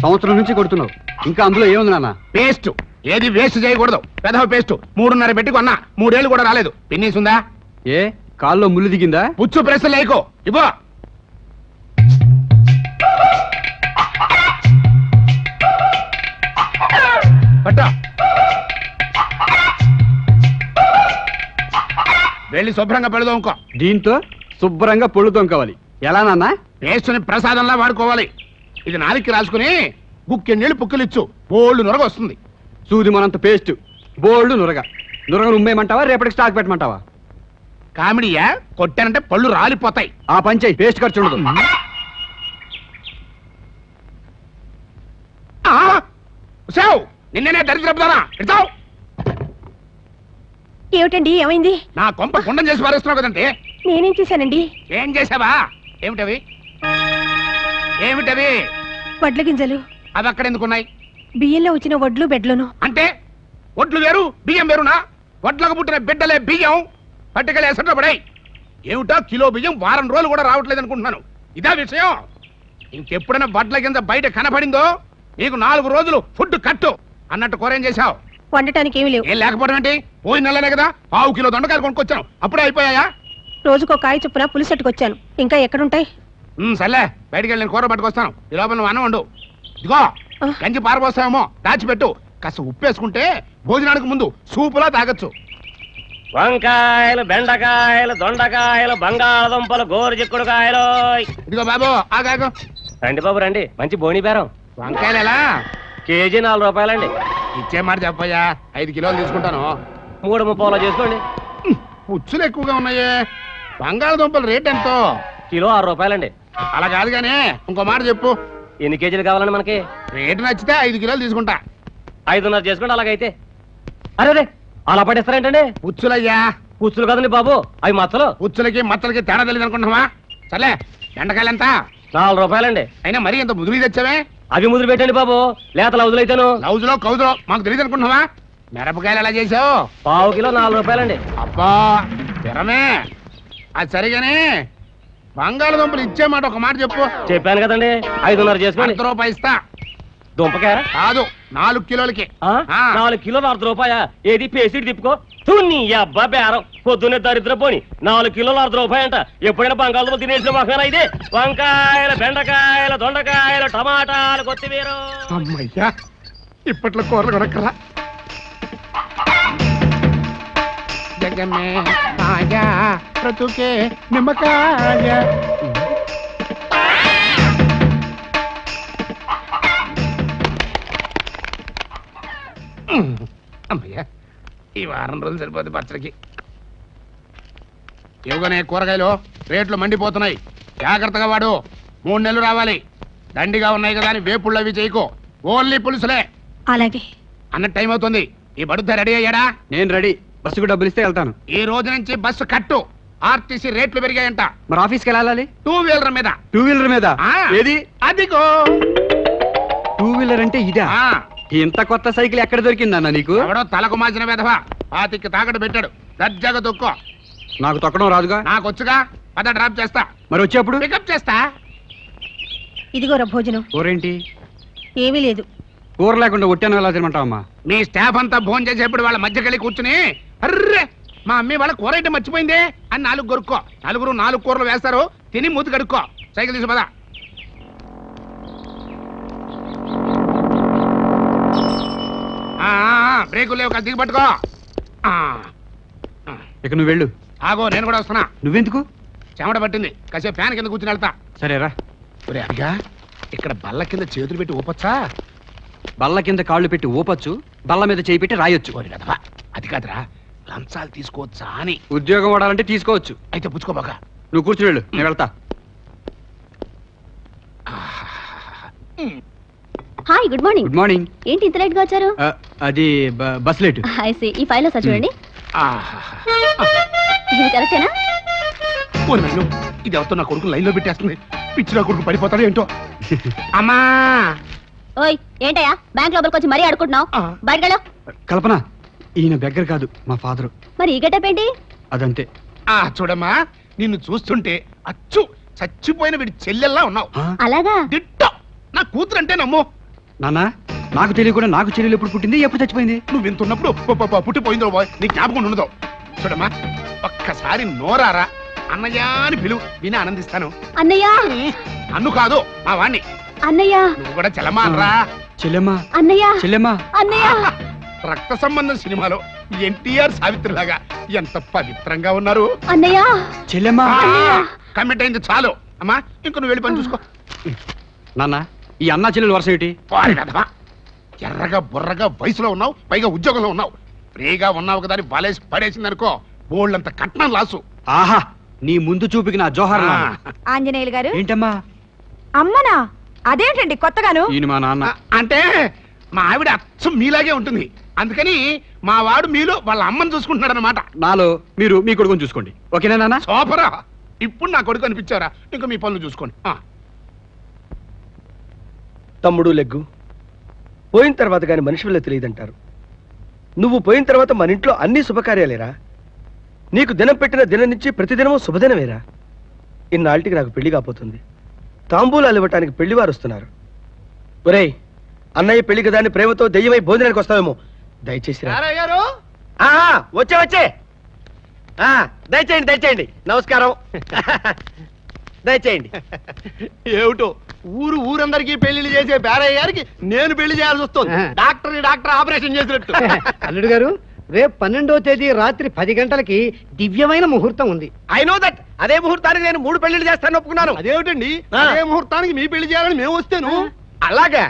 సంవత్సరం నుంచి కొడుతున్నావు, ఇంకా అందులో ఏముంది నాన్న? పేస్ట్. ఏది వేస్ట్ చేయకూడదు. పెదవ పేస్ట్ 3.5 పెట్టి కొన్నా, 3 ఏళ్ళు కూడా రాలేదు. పిన్నీస్ ఉందా? ఏ కాల్లో ముళ్ళు దిగిందా? పుచ్చు ప్రెస్ లేకో ఇవ్వ. పట్ట వెళ్ళి శుభ్రంగా పెడదాంకో. దీంతో శుభ్రంగా పొళ్ళు తొంకవాలి. ఎలా నాన్న? పేస్ట్ని ప్రసాదంలా వాడుకోవాలి. ఇది నాలికి రాసుకుని గుక్కె నీళ్ళు పుక్కిలిచ్చు, బోళ్ళు నొరగ వస్తుంది. సూది మనంత పేస్ట్, బోల్డ్ నురగ. నురగ ఉమ్మేయమంటావా, రేపటికి స్టాక్ పెట్టమంటావా? కామెడీయా? కొట్టానంటే పళ్ళు రాలిపోతాయి. ఆ పంచాయి, పేస్ట్ ఖర్చు ఉండదు. నిన్ననే దరిద్రపుదానా ఇడతావు. ఏమిటండి, ఏమైంది? నా కొంప గుండం చేసి పారేస్తున్నావు కదంటే. నేనేం చేశానండి? ఏం చేసావా? ఏమిటవి? ఏమిటవి? వడ్ల గింజలు. అవి అక్కడ ఎందుకున్నాయి? బియ్యంలో వచ్చిన వడ్లు బెడ్లను. అంటే వడ్లు వేరు బియ్యం వేరునా? వడ్లకు పుట్టిన బిడ్డలే బియ్యం పట్టుకెళ్ళి ఎసట్లో పడాయి. ఏమిటో కిలో బియ్యం వారం రోజులు కూడా రావట్లేదు అనుకుంటున్నాను. ఇదా విషయం? ఇంకెప్పుడైనా వడ్ల కింద బయట కనపడిందో నీకు 4 రోజులు ఫుడ్ కట్టు అన్నట్టు కూరేం చేశావు? వండటానికి ఏమి లేవు. ఏం లేకపోవడం ఏంటి? పోయిన నెలనే కదా 1/2 కిలో దొండకాయలు కొనుక్కొచ్చాను, అప్పుడే అయిపోయాయా? రోజుకో కాయ చొప్పున పులిసెట్టుకొచ్చాను, ఇంకా ఎక్కడుంటాయి? సర్లే, బయటికి వెళ్ళి నేను కూర పట్టుకొస్తాను. ఈ లోపల నువ్వు అన్నం వండు. ఇదిగో గంజి పారబోస్తావేమో, దాచిపెట్టు. కాస్త ఉప్పేసుకుంటే భోజనానికి ముందు సూపులా తాగొచ్చు. వంకాయలు, బెండకాయలు, దొండకాయలు, బంగాళదుంపలు, గోరుచిక్కుడుకాయలు. ఇదిగో బాబు ఆగాగు. రండి బాబు రండి, మంచి బోని బేరం. వంకాయలు ఎలా? కేజీ 4 రూపాయలండి. ఇచ్చే మాట చెప్పయ్యా, 5 కిలోలు తీసుకుంటాను. 3.30 చేసుకోండి. పుచ్చులు ఎక్కువగా ఉన్నాయే. బంగాళదుంపలు రేట్ ఎంతో? కిలో 6 రూపాయలండి. అలా కాదు కానీ ఇంకో మాట చెప్పు. ఎన్ని కేజీలు కావాలండి మనకి? రేటు నచ్చితే 5 కిలోలు తీసుకుంటా. 5.5 చేసుకోండి అలాగైతే. అరే అలా పడేస్తారేంటండి? పుచ్చులయ్యా. పుచ్చులు కదండి బాబు, అవి మచ్చలు. పుచ్చులకి మచ్చలకి తేడా తెలియదు అనుకుంటున్నావా? సర్లే, బెండకాయలు ఎంత? 4 రూపాయలండి. అయినా మరీ ఎంత ముదురు తెచ్చావే? అవి ముదురు పెట్టండి బాబు, లేత లౌజులైతేను. లౌజులో కౌజులో మాకు తెలియదు అనుకుంటున్నావా? మిరపకాయలు ఎలా చేసావు? 1/2 కిలో 4 రూపాయలండి. అబ్బా తిరమే. అది సరిగానే బంగాళదుంపలు ఇచ్చే మాట ఒక మాట చెప్పు. చెప్పాను కదండి, 5.5 చేసుకోండి. ₹1 ఇస్తా. దుంపకాయ కాదు, 4 కిలోలకి. 4 కిలోలు ₹1. ఏది పేసిడి తిప్పుకో. తున్ని అబ్బా బేరం, పొద్దున్నే దరిద్ర పోని. 4 కిలోలు ₹1 అంట. ఎప్పుడైనా బంగాళదుంపలు తినేసిన మాకేనా ఇది? వంకాయలు, బెండకాయలు, దొండకాయలు, టమాటాలు, కొత్తిమీర. అమ్మయ్యా, ఇప్పట్లో కూరలు కొనక్కరా. జగమే ఆయా బ్రతుకే నిమ్మకాయ. అమ్మయ్యా, ఈ వారం రోజులు సరిపోతుంది పచ్చడికి. ఇవ్వగానే కూరగాయలు రేట్లు మండిపోతున్నాయి. జాగ్రత్తగా వాడు. 3 నెలలు రావాలి. దండిగా ఉన్నాయి కదా అని వేపుళ్ళు అవి చేయకో. ఓన్లీ పులుసులే. అలాగే. అన్న టైం అవుతుంది. ఈ బడుద్ద రెడీ అయ్యాడా? నేను రెడీ. బస్సుకు డబ్బులు ఇస్తే వెళ్తాను. ఈ రోజు నుంచి బస్సు కట్టు. ఆర్టీసీ రేట్లు పెరిగాయంట. మరి ఆఫీస్కి వెళ్ళాలి? 2 వీలర్ మీద. 2 వీలర్ మీద? ఏది? అదిగో 2 వీలర్ అంటే ఇదా? ఇంత కొత్త సైకిల్ ఎక్కడ దొరికిందన్న నీకు? ఎవడో తలకు మాసిన వెధవా 25కి తాకట్టు పెట్టాడు. దర్జాగా తొక్కో. నాకు తొక్కడం రాదుగా. నాకు వచ్చుగా. పద డ్రాప్ చేస్తా. మరి వచ్చేప్పుడు పికప్ చేస్తా. ఇదిగోరా భోజనం. కూరేంటి? ఏమీ లేదు. కూర లేకుండా ఒట్టాను ఎలా తినమంటావమ్మా? మీ స్టాఫ్ అంతా భోజనం చేసేప్పుడు వాళ్ళ మధ్యకెళ్ళి కూర్చుని అర్రే మా అమ్మి వాళ్ళ కూర అయితే మర్చిపోయిందే అని 4 కొరుక్కో. 4 కూరలు వేస్తారు. తిని మూతి కడుక్కో. సైకిల్ తీసి పద. బ్రేకులు లేవు, దిగి పట్టుకో. ఇక నువ్వు వెళ్ళు. ఆగో, నేను కూడా వస్తున్నా. నువ్వెందుకు? చెమట పట్టింది, కాసేపు ఫ్యాన్ కింద కూర్చుని వెళ్తా. సరేరా. అదిగా ఇక్కడ బల్ల కింద చేతులు పెట్టి ఊపొచ్చా? బల్ల కింద కాళ్ళు పెట్టి ఊపొచ్చు, బల్ల మీద చేయి పెట్టి రాయొచ్చు. అది కాదురా, లంచాలు తీసుకోవచ్చా అని. ఉద్యోగం వాడాలంటే తీసుకోవచ్చు. అయితే పుచ్చుకోబాక. నువ్వు కూర్చుని వెళ్ళు, నేను వెళ్తా. Hi, good morning. Good morning. ఏంటి ఇంత లేట్ గా వచ్చారు? అది బస్ లేట్. ఈ ఫైల్ ఒకసారి చూడండి. ఇది కరెక్టేనా? ఇది ఎవరితో నా కొడుకు లైన్ లో పెట్టేస్తుంది. పిచ్చి నా కొడుకు పడిపోతాడు ఏంటో. అమ్మా ఓయ్, ఏంటయ్యా బ్యాంక్ లోపలికి వచ్చి మరీ అడుకుంటున్నావు? బయటకెళ్ళు. కల్పన, ఈయన దగ్గర కాదు, మా ఫాదరు. మరి ఈ గెటప్ ఏంటి? అదంతే. చూడమ్మా, నిన్ను చూస్తుంటే అచ్చు చచ్చిపోయిన వీడి చెల్లెల్లా ఉన్నావు. అలాగా? దిట్టో నా కూతురు అంటే నమ్ము. నాన్న నాకు తెలియకుండా నాకు చెల్లెలు ఎప్పుడు పుట్టింది ఎప్పుడు చచ్చిపోయింది? నువ్వు వింటున్నప్పుడు పుట్టిపోయిందో బాయ్ నీకు జ్ఞాపకం ఉండదు. చూడమ్మా ఒక్కసారి నోరారా అన్నయ్య అని పిలువు, విని ఆనందిస్తాను. అన్నయ్య అన్ను కాదు మా వాణ్ణి. అన్నయ్య నువ్వు కూడా చెల్లమ్మా అనరా. చెల్లెమ్మా అన్నయ్య చెల్లెమ్మా. అన్నయ్య రక్త సంబంధం సినిమాలో ఎన్టీఆర్ సావిత్రిలాగా ఎంత పవిత్రంగా ఉన్నారు. అన్నయ్య చెల్లెమ్మా. కమిట్ అయింది చాలు అమ్మా, ఇంక నువ్వు వెళ్ళి పని చూసుకో. నాన్న ఈ అన్నా చెల్లెలు వరుస ఏంటి? ఎర్రగా బుర్రగా వయసులో ఉన్నావు, పైగా ఉద్యోగంలో ఉన్నావు. ఫ్రీగా ఉన్నావు కదా అని బాలేసి పడేసింది అనుకో, బోళ్ళంత కట్నం లాసు. ఆహా నీ ముందు చూపికి నా జోహార్. ఆంజనేయులు గారు. ఏంటమ్మా? అమ్మనా? అదేంటండి కొత్తగాను? ఈయన మా నాన్న. అంటే మా ఆవిడ అచ్చం మీలాగే ఉంటుంది, అందుకని మా వాడు మీలో వాళ్ళ అమ్మని చూసుకుంటున్నాడు అనమాట. నాలో మీరు మీ కొడుకుని చూసుకోండి. ఓకేనా నాన్న? సూపరా, ఇప్పుడు నా కొడుకు అనిపించారా, ఇంకా మీ పనులు చూసుకోండి. తమ్ముడు లెగ్గు పోయిన తర్వాత కానీ మనిషి వల్ల తెలియదంటారు. నువ్వు పోయిన తర్వాత మన ఇంట్లో అన్ని శుభకార్యాలేరా. నీకు దినం పెట్టిన దినం నుంచి ప్రతిదినము శుభదినమేరా. ఇన్నాళ్ళకి నాకు పెళ్లి కాపోతుంది. తాంబూలాలు ఇవ్వటానికి పెళ్లివారు వస్తున్నారు. ఒరేయ్ అన్నయ్య పెళ్లి కదా అని ప్రేమతో దెయ్యమై భోజనానికి వస్తావేమో, దయచేసి వచ్చే వచ్చే దయచేయండి దయచేయండి. నమస్కారం. దయచేయండి. ఏమిటో ఊరందరికీ పెళ్లిళ్ళు చేసే పేరయ్య గారికి నేను పెళ్లి చేయాల్సి వస్తుంది. డాక్టర్ ఆపరేషన్ చేసినట్టు. అల్లుడు గారు రేపు 12వ తేదీ రాత్రి 10 గంటలకి దివ్యమైన ముహూర్తం ఉంది. I know that. అదే ముహూర్తానికి నేను 3 పెళ్లిళ్ళు చేస్తాను ఒప్పుకున్నాను. అదేమిటండి అదే ముహూర్తానికి మీ పెళ్లి చేయాలని మేము వస్తేను. అలాగా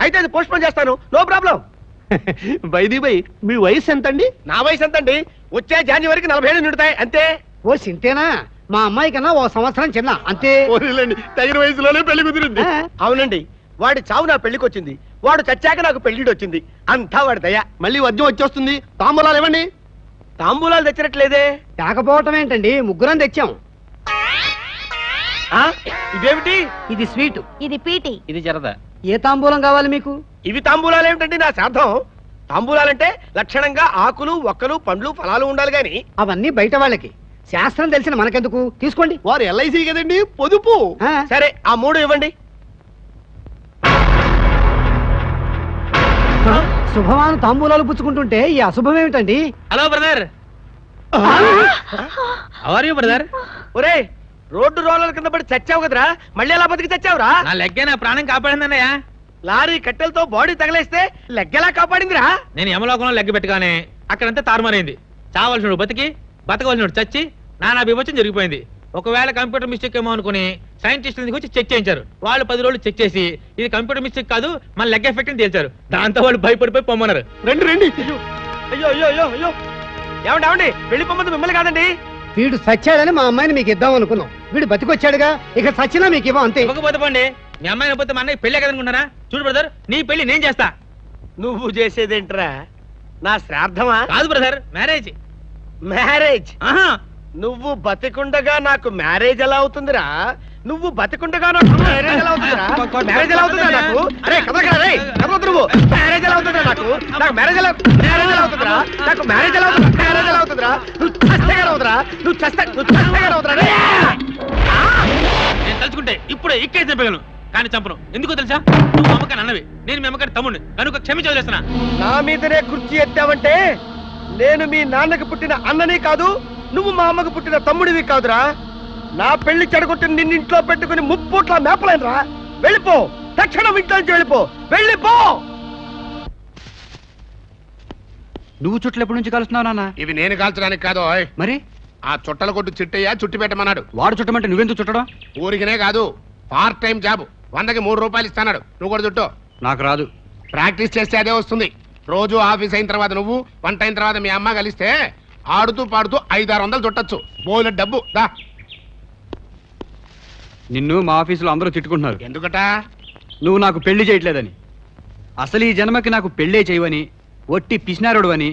అయితే అది పోస్ట్ పోన్ చేస్తాను, నో ప్రాబ్లం. బైది బై మీ వయసు ఎంతండి? నా వయసు ఎంతండి? వచ్చే జనవరికి 40 ఏళ్ళు నిండుతాయి అంతే. ఓ సింతేనా? మా అమ్మాయి కన్నా 1 సంవత్సరం చిన్న అంతే. తగిన వయసులోనే పెళ్లి కుదిరింది. అవునండి, వాడి చావు నా పెళ్లికి వచ్చింది, వాడు చచ్చాక నాకు పెళ్లిడి వచ్చింది. అంతా వాడి దయ. మళ్ళీ వద్యం వచ్చేస్తుంది. తాంబూలాలు ఇవ్వండి. తాంబూలాలు తెచ్చినట్లేదే. తేకపోవటం ఏంటండి, ముగ్గురం తెచ్చాం. ఇదేమిటి? ఇది స్వీట్, ఇది పీటి, ఇది జరదా. ఏ తాంబూలం కావాలి మీకు? ఇవి తాంబూలాలు ఏమిటండి? నా శ్రాద్ధం. తాంబూలాలంటే లక్షణంగా ఆకులు ఒక్కలు పండ్లు ఫలాలు ఉండాలి గాని. అవన్నీ బయట వాళ్ళకి, శాస్త్రం తెలిసిన మనకెందుకు? తీసుకోండి. వారు ఎల్ఐసి కదండి, పొదుపు. సరే ఆ 3 ఇవ్వండి. శుభమాను తాంబూలాలు పుచ్చుకుంటుంటే ఈ అశుభం ఏమిటండి? Hello brother. How are you brother? ఒరే రోడ్డు రోలర్ కింద పడి చచ్చావు కదరా, మళ్ళీ ఎలా బతికి చచ్చావురా? నా లెగ్గే నా ప్రాణం కాపాడిందన్నయ్య. Lorry కట్టెలతో body తగలేస్తే లెగ్గెలా కాపాడిందిరా? నేను యమలోకంలో లెగ్గ పెట్టగానే అక్కడంతా తారుమారైంది. చావలసినోడు బతికి, బతకవలసినోడు చచ్చి నానా విభజన జరిగిపోయింది. ఒకవేళ కంప్యూటర్ మిస్టేక్ ఏమో అనుకుని సైంటిస్టులు వచ్చి చెక్ చేయించారు. వాళ్ళు 10 రోజులు చెక్ చేసి ఇది కంప్యూటర్ మిస్టేక్ కాదు మన లెగ్ ఎఫెక్ట్ అని తేల్చారు. దాంతో వాళ్ళు భయపడిపోయి పొమ్మన్నారు. రండి. అయ్యో అయ్యో అయ్యో అయ్యో ఏమండి వెళ్ళిపోమంది మిమ్మల్ని కాదండి. వీడు సచ్చాడని మా అమ్మాయిని మీకు ఇద్దాం అనుకున్నాం. వీడు బతికొచ్చాడుగా, ఇక సచ్చినా మీకు ఇవ్వం అంతే. ఇవ్వకపోతే పోండి. మీ అమ్మాయిని పోతే మా అన్నయ్య పెళ్ళే కదనుకుంటారా? చూడు బ్రదర్, నీ పెళ్లి నేను చేస్తా. నువ్వు చేసేదేంట్రా? నా శ్రాద్ధమా? కాదు బ్రదర్, మ్యారేజ్. మ్యారేజ్? నువ్వు బతికుండగా నాకు మ్యారేజ్ ఎలా అవుతుందిరా? నువ్వు బతికుండగా నాకు మ్యారేజ్ ఎలా అవుతుందిరా? మ్యారేజ్ ఎలా అవుతుందిరా నాకు? అరే కదరా రే కదవద్దు నువ్వు. మ్యారేజ్ ఎలా అవుతుందిరా నాకు? నాకు మ్యారేజ్ ఎలా అవుతుందిరా? నాకు మ్యారేజ్ ఎలా అవుతుంది? మ్యారేజ్ ఎలా అవుతుందిరా? నువ్వు చస్తే అవుతురా? నువ్వు చస్తే అవుతురా? నేను తలుచుకుంటే ఇప్పుడే ఇక్కే చంపగలను, కానీ చంపను. ఎందుకో తెలుసా? నువ్వు అమ్మకాన్ని అన్నవి, నేను మీ అమ్మకాన్ని తమ్ముడిని కనుక క్షమించవలసిన. నా మీదనే కుర్చీ ఎత్తావంటే నేను మీ నాన్నకి పుట్టిన అన్నని కాదు, నువ్వు మా అమ్మకు పుట్టిన తమ్ముడివి కాదురా. నా పెళ్లి చెడగొట్టి నిన్నింట్లో పెట్టుకుని 3 పూట్ల మేపలేనురా. వెళ్ళిపో, తక్షణం ఇంట్లో నుంచి వెళ్ళిపో. నువ్వు చుట్టలు ఎప్పటి నుంచి కలుస్తున్నావు నాన్న? ఇవి నేను కాల్చడానికి కాదు, మరి ఆ చుట్టల కొట్టు చిట్టయ్య చుట్టి పెట్టమన్నాడు. వాడు చుట్టమంటే నువ్వెందుకు చుట్టడం? ఊరికినే కాదు, పార్ట్ టైం జాబ్. 100కి 3 రూపాయలు ఇస్తాడు. నువ్వు కూడా చుట్టూ. నాకు రాదు. ప్రాక్టీస్ చేస్తే అదే వస్తుంది. రోజు ఆఫీస్ అయిన తర్వాత నువ్వు, వంట అయిన తర్వాత మీ అమ్మ కలిస్తే ఆడుతూ పాడుతూ 500-600 చుట్టచ్చు. బోలె డబ్బు దా. నిన్ను మా ఆఫీసులో అందరూ తిట్టుకుంటున్నారు. ఎందుకట? నువ్వు నాకు పెళ్లి చేయట్లేదని. అసలు ఈ జన్మకి నాకు పెళ్ళే చేయవని, ఒట్టి పిసినారుడు అని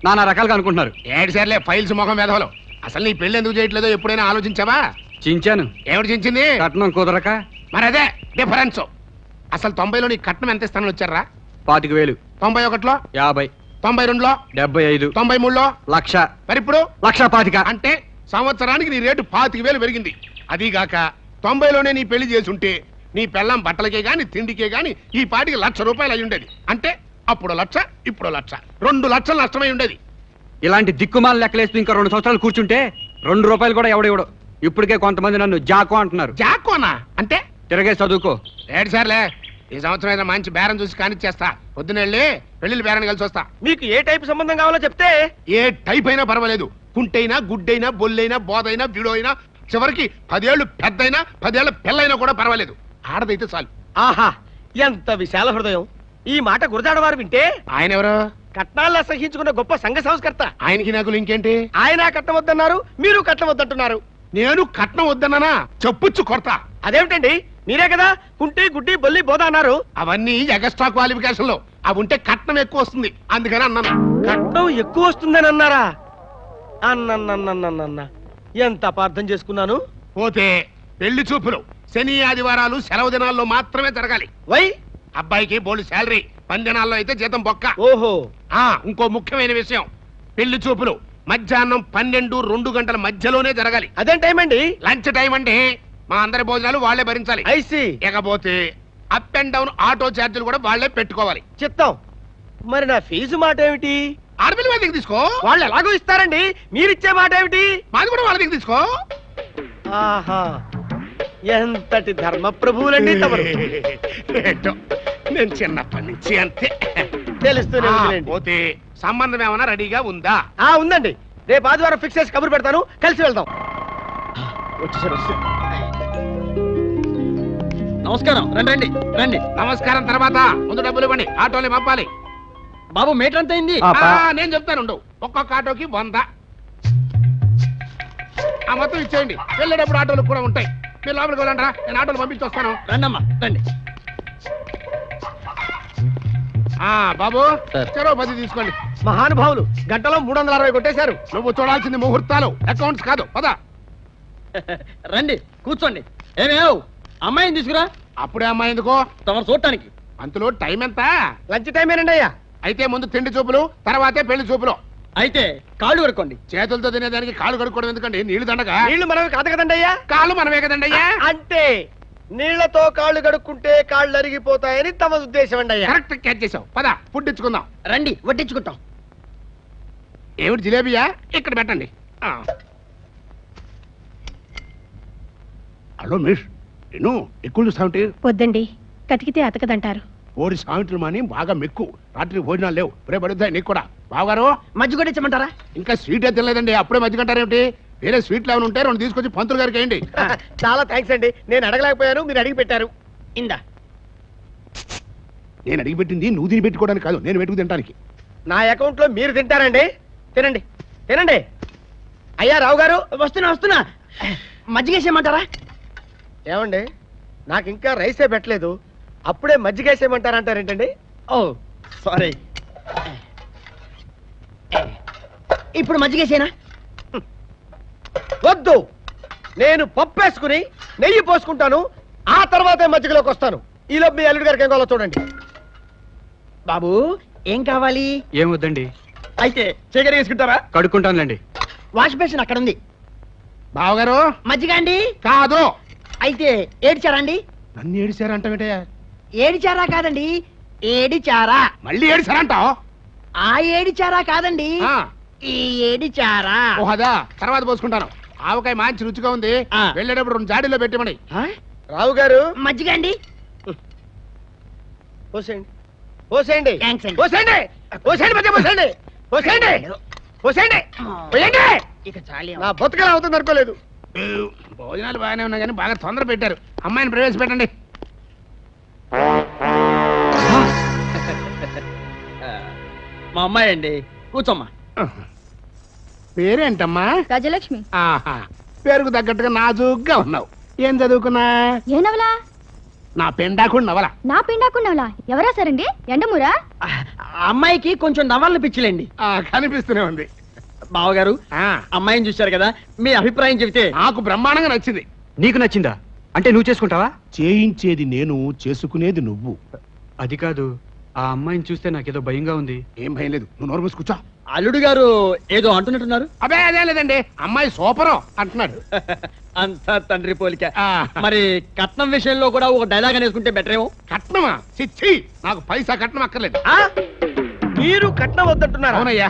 నానా రకాలుగా అనుకుంటున్నారు. 7 సార్లే ఫైల్స్ ముఖం వేధవలు. అసలు నీ పెళ్లి ఎందుకు చేయట్లేదో ఎప్పుడైనా ఆలోచించావా? చించాను. ఏమిటి చించింది? కట్నం కుదరక. మరి అదే డిఫరెన్స్. అసలు 90లో నీ కట్నం ఎంత ఇస్తానని వచ్చారా? 25,000. 91లో 50. 92లో 75. 93లో 1,00,000. మరి ఇప్పుడు 1,25,000. అంటే సంవత్సరానికి నీ రేటు 25,000 పెరిగింది. అదీగాక 90లోనే నీ పెళ్లి చేసుంటే నీ పెళ్ళం బట్టలకే గాని తిండికే గాని ఈ పాటికి 1,00,000 రూపాయలు అయి ఉండేది. అంటే అప్పుడు 1,00,000, ఇప్పుడు 1,00,000, 2 లక్షలు నష్టమై ఉండేది. ఇలాంటి దిక్కుమాల లెక్కలేస్తూ ఇంకా 2 సంవత్సరాలు కూర్చుంటే 2 రూపాయలు కూడా ఎవడెవడో. ఇప్పటికే కొంతమంది నన్ను జాకో అంటున్నారు. జాకోనా అంటే? తిరగే చదువుకో. ఏడు సార్లే, ఈ సంవత్సరం ఏదో మంచి బేరం చూసి కానిచ్చేస్తా. పొద్దున వెళ్ళి పెళ్లిళ్ళు బేరాన్ని కలిసి వస్తా. మీకు ఏ టైప్ సంబంధం కావాలో చెప్తే. ఏ టైప్ అయినా పర్వాలేదు. కుంటైనా, గుడ్డైనా, బొల్లైనా, బోధైనా, బిడోయినా, చివరికి 10 ఏళ్ళు పెద్దయినా 10 ఏళ్ల పిల్లైనా కూడా పర్వాలేదు. ఆడదైతే చాలు. ఆహా, ఎంత విశాల హృదయం. ఈ మాట గురజాడవారు వింటే. ఆయన ఎవరు? కట్నాల్లో సహించుకున్న గొప్ప సంఘ సంస్కర్త. ఆయనకి నాకు ఇంకేంటి? ఆయన కట్నం వద్దన్నారు, మీరు కట్నం వద్దంటున్నారు. నేను కట్నం వద్దన్నానా? చెప్పుచ్చు కొడతా. అదేమిటండి, మీరే కదా కుంటి గుడ్డి బొల్లి బోధ అన్నారు. అవన్నీ ఎగస్ట్రా క్వాలిఫికేషన్ లో. అవి ఉంటే కట్నం ఎక్కువ వస్తుంది, అందుకని అన్నాను. కట్నం ఎక్కువ వస్తుందని అన్నారా? అన్న ఎంత అపార్థం చేసుకున్నాను. పోతే పెళ్లి చూపులు శని ఆదివారాలు సెలవు దినాల్లో మాత్రమే జరగాలి. వై? అబ్బాయికి బోల్డ్ శాలరీ, 10 దినాల్లో అయితే జీతం బొక్క. ఓహో. ఇంకో ముఖ్యమైన విషయం, పెళ్లి చూపులు మధ్యాహ్నం 12-2 గంటల మధ్యలోనే జరగాలి. అదేం టైం అండి? లంచ్ టైం అండి. మా అందరి భోజనాలు వాళ్లే భరించాలి. ఐసి. ఇకపోతే అప్ అండ్ డౌన్ ఆటో ఛార్జీలు కూడా వాళ్లే పెట్టుకోవాలి. చిత్తం. మరి నా ఫీజు మాట ఏమిటి? ఆడపిల్ల వాళ్ళ దగ్గర తీసుకో. వాళ్ళు ఎలాగో ఇస్తారండి, మీరిచ్చే మాట ఏమిటి? మాది కూడా వాళ్ళ దగ్గర తీసుకో. ఆహా, ఎంతటి ధర్మ ప్రభువులండి తమరు. ఏంటో, నేను చిన్నప్పటి నుంచి అంతే. తెలుస్తూనే ఉందిలేండి. పోతే సంబంధం ఏమైనా రెడీగా ఉందా? ఉందండి. రేపు ఆదివారం ఫిక్స్ చేసి కబురు పెడతాను, కలిసి వెళ్దాం. వచ్చేసారు. నమస్కారం. రండి రండి. నమస్కారం తర్వాత ముందు డబ్బులు ఇవ్వండి, ఆటోలు పంపాలి. బాబు మీటర్ ఎంత అయింది? నేను చెప్తాను, ఒక్కొక్క ఆటోకి 100. ఆ మొత్తం ఇచ్చేయండి. వెళ్ళేటప్పుడు ఆటోలు కూడా ఉంటాయి. మీరు లోపలికి వెళ్ళండి, నేను ఆటోలు పంపించి వస్తాను. రండమ్మా రండి. బాబు, చెరో 10 తీసుకోండి. మహానుభావులు గంటలో 360 కొట్టేశారు. నువ్వు చూడాల్సింది ముహూర్తాలు, అకౌంట్స్ కాదు. పద రండి కూర్చోండి. ఏమేవ్ అమ్మాయిని తీసుకురా. అప్పుడే అమ్మాయి ఎందుకో? తమరు చూడటానికి. అంతలో టైం ఎంత? లంచ్ టైం ఏనండి అయ్యా. అయితే ముందు తిండి చూపులు, తర్వాతే పెళ్లి చూపులు. అయితే కాళ్ళు కడుక్కోండి. చేతులతో తినేదానికి కాళ్ళు కడుక్కోవడం ఎందుకండి? నీళ్లు దండగా. నీళ్లు మనమే కాదు కదండి అయ్యా. కాళ్ళు మనమే కదండి అయ్యా. అంటే నీళ్లతో కాళ్ళు కడుక్కుంటే కాళ్ళు అరిగిపోతాయని తమ ఉద్దేశం అండి అయ్యా. కరెక్ట్ క్యాచ్ చేసావు. పద ఫుడ్ ఇచ్చుకుందాం. రండి వడ్డించుకుంటాం. ఏమిటి జిలేబియా? ఇక్కడ పెట్టండి. హలో మిస్, నేను ఎక్కువ చూస్తామంటే. వద్దండి, కతికితే అతకదంటారు. ఓడి సామెతలు మాని బాగా మెక్కు. రాత్రి భోజనాలు లేవు, రేపు పడుతాయి నీకు కూడా. బావగారు మజ్జిగ కూడా ఇచ్చమంటారా? ఇంకా స్వీట్ అయితే తినలేదండి, అప్పుడే మధ్య కంటారేమిటి? వేరే స్వీట్లు ఏమైనా ఉంటే 2 తీసుకొచ్చి పంతులు గారికి వేయండి. చాలా థ్యాంక్స్ అండి, నేను అడగలేకపోయాను, మీరు అడిగి పెట్టారు. ఇందా. నేను అడిగి పెట్టింది నువ్వు తిని పెట్టుకోవడానికి కాదు, నేను పెట్టుకు తినడానికి. నా అకౌంట్ లో మీరు తింటారండి. తినండి తినండి. అయ్యా రావు గారు, వస్తున్నా. మజ్జిగేసేయమంటారా? ఏమండి, నాకు ఇంకా రైసే పెట్టలేదు, అప్పుడే మజ్జిగేసేయమంటారంటారేంటండి? ఓ సారీ. ఇప్పుడు మజ్జిగేసేనా? వద్దు, నేను పప్పు వేసుకుని నెయ్యి పోసుకుంటాను, ఆ తర్వాతే మజ్జిగలోకి వస్తాను. ఈలోపు మీ అల్లుడి గారికి ఏం కావాలో చూడండి. బాబు ఏం కావాలి? ఏం వద్దండి. అయితే చీకర వేసుకుంటారా? కడుక్కుంటానులేండి. వాష్ బేసిన్ అక్కడ ఉంది. బావగారు మజ్జిగ అండి? కాదు. అయితే ఏడిచారా అండి? నన్ను ఏడిచారంటావేంటయ్యా? ఏడిచారా కాదండి, ఏడిచారా. మళ్ళీ ఏడిచారంటావు? ఆ ఏడిచారా కాదండి, ఈ ఏడిచారా. ఓహదా, తర్వాత పోసుకుంటాను. ఆవకాయ మంచి రుచిగా ఉంది, వెళ్ళేటప్పుడు 2 జాడీలో పెట్టమని. రావు గారు మజ్జిగ అండి? పోసేయండి పోసేయండి థాంక్స్ అండి. పోసేయండి పోసేయండి మధ్య పోసేయండి పోసేయండి పోసేయండి పోయండి. ఇక చాలి. నా బతుకలు అవుతుంది అనుకోలేదు. భోజనాలు బాగానే ఉన్నాయి కానీ బాగా తొందర పెట్టారు. అమ్మాయిని ప్రవేశపెట్టండి. మా అమ్మాయి అండి, కూర్చోమ్మా. పేరేంటమ్మా? గజలక్ష్మి. ఆహా, పేరుకు తగ్గట్టుగా నాజుగ్గా ఉన్నావు. ఏం చదువుకున్నా? ఏ నవలా? నా పెండాకుడు నవల. నా పిండాకుండా నవలా ఎవరా సారండి? ఎండమూరా? అమ్మాయికి కొంచెం నవలను పిచ్చిలేండి. కనిపిస్తూనే ఉంది. బావగారు, అమ్మాయిని చూశారు కదా, మీ అభిప్రాయం చెబితే. నాకు బ్రహ్మాండంగా నచ్చింది. నీకు నచ్చిందా? అంటే నువ్వు చేసుకుంటావా? చేయించేది నేను, చేసుకునేది నువ్వు. అది కాదు, ఆ అమ్మాయిని చూస్తే నాకేదో భయంగా ఉంది. ఏం భయం లేదు, నువ్వు నోరు మూసి కూర్చో. అల్లుడు గారు ఏదో అంటున్నట్టున్నారు. అదే అదే లేదండి, అమ్మాయి సూపరం అంటున్నాడు. అంతా తండ్రి పోలిక. మరి కట్నం విషయంలో కూడా ఒక డైలాగ్ అనేసుకుంటే బెటర్ ఏమో. కట్నమా? చిచ్చి, నాకు పైసా కట్నం అక్కర్లేదు. మీరు కట్నం వద్దంటున్నారా? అవునయ్యా,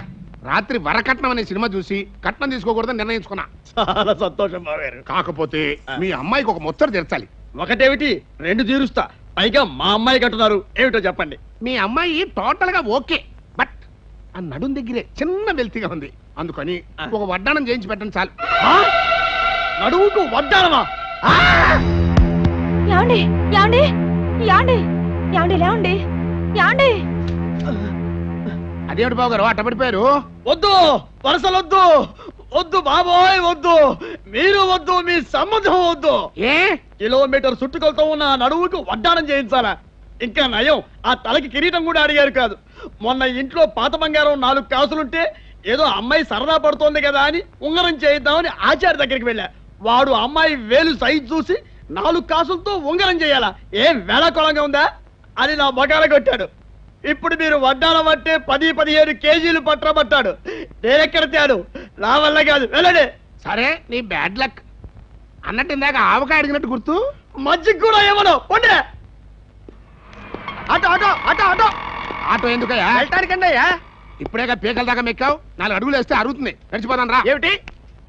రాత్రి వరకట్నం అనే సినిమా చూసి కట్నం తీసుకోకూడదని నిర్ణయించుకున్నా. చాలా సంతోషం బాగారు. కాకపోతే మీ అమ్మాయికి ఒక ముచ్చట తీర్చాలి. ఒకటేమిటి, 2 తీరుస్తా. పైగా మా అమ్మాయి కట్టున్నారు, ఏమిటో చెప్పండి. మీ అమ్మాయి టోటల్ గా ఓకే, బట్ ఆ నడుం దగ్గరే చిన్న వెల్తిగా ఉంది. అందుకని ఒక వడ్డానం చేయించి పెట్టండి చాలు. నడువుకు వడ్డానమా? యాండి యాండి యాండి యాండి లేవండి యాండి. అదేమిటి బాబు గారు అట్ట పడిపోయారు? వద్దు, వరసలొద్దు, వద్దు బాబోయ్, వద్దు. మీరు వద్దు, మీ సంబంధం వద్దు. ఏ కిలోమీటర్ చుట్టుకొలతో ఉన్న ఆ నడువుకు వడ్డానం చేయించాలా? ఇంకా నయం, ఆ తలకి కిరీటం కూడా అడిగారు కాదు. మొన్న ఇంట్లో పాత బంగారం 4 కాసులుంటే ఏదో అమ్మాయి సరదా పడుతోంది కదా అని ఉంగరం చేయిద్దామని ఆచార్య దగ్గరికి వెళ్ళా. వాడు అమ్మాయి వేలు సైజు చూసి 4 కాసులతో ఉంగరం చేయాలా? ఏం వేళాకోళంగా ఉందా అని నా బకాల కొట్టాడు. ఇప్పుడు మీరు వడ్డానం అంటే 10-15 కేజీలు పట్టబట్టాడు. నేనెక్కడ తేడు, నా వల్ల కాదు, వెళ్ళండి. సరే, నీ బ్యాడ్ లక్. అన్నట్టు ఇందాక ఆవకాయ అడిగినట్టు గుర్తు. మజ్జిగ కూడా ఏమను ఉండే. Auto auto auto auto auto ఎందుకయ్యా? వెళ్ళటానికండి అయ్యా. ఇప్పుడేగా పీకల దాకా మెక్కావు, 4 అడుగులు వేస్తే అరుగుతుంది. నడిచిపోదాం రా. ఏమిటి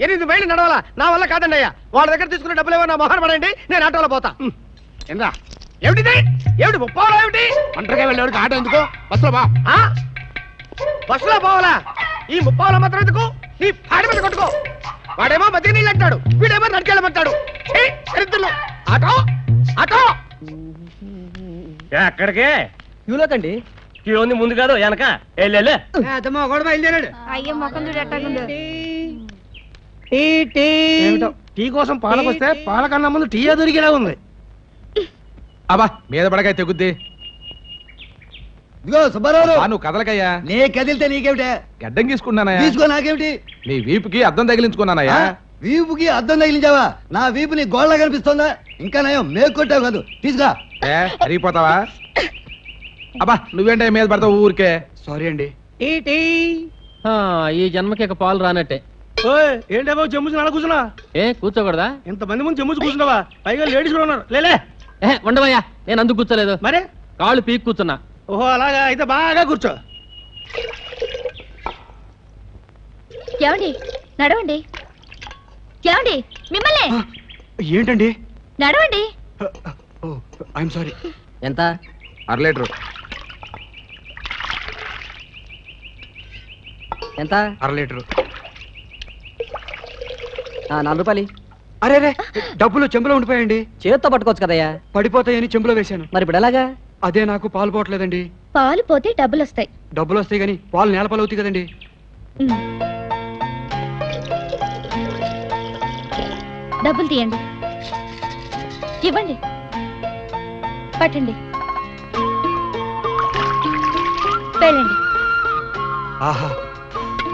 8 మైళ్ళు నడవాలా? నా వల్ల కాదండి అయ్యా. వాళ్ళ దగ్గర తీసుకునే డబ్బులు ఏమో నా మొహన పడండి, నేను ఆటోలో పోతా. ఎందా ఏమిటిది? ఏమిటి ముప్పావలా? ఏమిటి ఒంటరిగా వెళ్ళేవాడికి ఆటో ఎందుకో, బస్సులో బా. బస్సులో పోవాలా? ఈ ముప్పావలా మాత్రం ఎందుకు? నీ పాడి మీద కొట్టుకో. వాడేమో మధ్య నీళ్ళు అంటాడు, వీడేమో నడికెళ్ళమంటాడు. Auto auto. ఎక్కడికే? క్యూలోకండి. క్యూ ఉంది ముందు కాదు వెనక. వెళ్ళే బయలుదేరాడు. అయ్యో మొఖం చూడు ఎట్టాగుండు. టీ కోసం పాలకొస్తే పాలకన్నా ముందు టీ దొరికేలా ఉంది. అబ్బా మీద పడకాయ తెగుద్ది. ఇదిగో సుబ్బారావు, నువ్వు కదలకయ్యా. నే కదిలితే నీకేమిటే? గడ్డం తీసుకున్నానయ్యా. తీసుకో, నాకేమిటి? నీ వీపుకి అద్దం తగిలించుకున్నానయ్యా. వీపుకి అద్దం తగిలించావా? నా వీపు నీ గోళ్ళ కనిపిస్తోందా? ఇంకా నయం మేకు కొట్టావు కాదు, తీసుగా. అరిగిపోతావా? అబ్బా నువ్వేంటే మీద పడతావు ఊరికే. సారీ అండి. ఈ జన్మకి ఇక పాలు రానట్టే. ఏంటో చెమ్ముసి నడ కూర్చున్నా. కూర్చోకూడదా? ఇంతమంది ముందు చెమ్ముసి కూర్చున్నావా? పైగా లేడీస్ కూడా ఉన్నారు. లేలే ఉండవయ్యా, నేను అందుకు కూర్చోలేదు. మరి కాళ్ళు పీక్ కూర్చున్నా. ఓహో అలాగా, అయితే బాగా కూర్చో. ఏమండి నడవండి. ఏమండి మిమ్మల్ని ఏంటండి? నడవండి. I'm sorry. ఎంత? 1/2 లీటరు. ఎంత? 1/2 లీటరు. 4 రూపాయలు. అరే రే, డబ్బులు చెంబులో ఉండిపోయండి. చేత్తో పట్టుకోవచ్చు కదయ్యా. పడిపోతాయని చెంబులో వేశాను. మరి ఇప్పుడు ఎలాగా? అదే నాకు పాలు పోవట్లేదండి. పాలు పోతే డబ్బులు వస్తాయి. డబ్బులు వస్తాయి కానీ పాలు నేలపాలు అవుతాయి కదండి. డబ్బులు తీయండి, ఇవ్వండి, పట్టండి, వెళ్ళండి. ఆహా,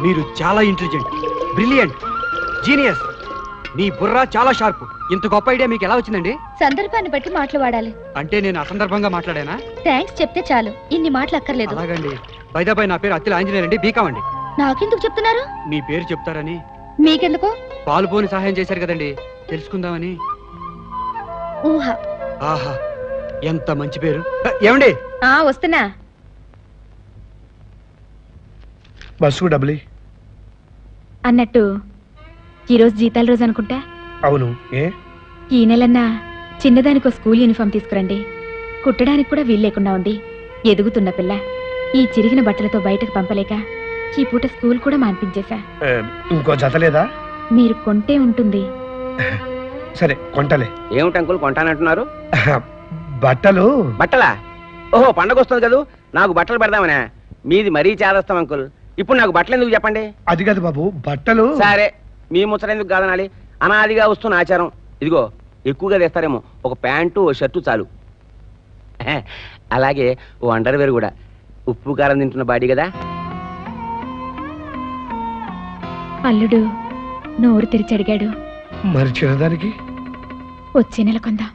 మీరు చాలా ఇంటెలిజెంట్, బ్రిలియంట్, జీనియస్. నీ బుర్ర చాలా షార్ప్. ఇంత గొప్ప ఐడియా మీకు ఎలా వచ్చిందండి? సందర్భాన్ని బట్టి మాటలు వాడాలి. అంటే నేను అసందర్భంగా మాట్లాడానా? థ్యాంక్స్ చెప్తే చాలు, ఇన్ని మాటలు అక్కర్లేదు. అలాగండి. బైదాబాయ్ నా పేరు అత్తిల ఆంజనేయర్ అండి, బీకాం అండి. నాకెందుకు చెప్తున్నారు? మీ పేరు చెప్తారని. మీకెందుకు? పాలు పోని సహాయం చేశారు కదండి, తెలుసుకుందామని. ఊహ. ఆహా, ఎంత మంచి పేరు. ఏమండి? వస్తున్నా. బస్సు డబ్బులు అన్నట్టు ఈరోజు జీతాల రోజు అనుకుంటా. అవును. ఈ నెలన్నా చిన్నదానికో స్కూల్ యూనిఫామ్ తీసుకురండి. కుట్టడానికి కూడా వీలు లేకుండా ఉంది. ఎదుగుతున్న పిల్ల. ఈ చిరిగిన బట్టలతో బయటకు పంపలేక ఈ పూట స్కూల్ కూడా మాన్పించేశా. ఇంకో జత లేదా? మీరు కొంటే ఉంటుంది. సరే కొంటలే. ఏమిటి అంకుల్ కొంటానంటున్నారు? బట్టలు. బట్టలా? ఓహో, పండగ వస్తుంది కదా, నాకు బట్టలు పెడదామనే. మీది మరీ చేదస్తాం అంకుల్. ఇప్పుడు నాకు బట్టలు ఎందుకు చెప్పండి? అది కాదు బాబు, బట్టలు. సరే, మీ ముచ్చట ఎందుకు కాదనాలి? అనాదిగా వస్తున్న ఆచారం. ఇదిగో, ఎక్కువగా తెస్తారేమో, ఒక ప్యాంటు ఓ షర్టు చాలు. అలాగే ఓ అండర్వేర్ కూడా. ఉప్పు కారం తింటున్న బాడీ కదా. అల్లుడు నోరు తెరిచి అడిగాడు. మరి చిన్నదానికి వచ్చే నెల కొందాం.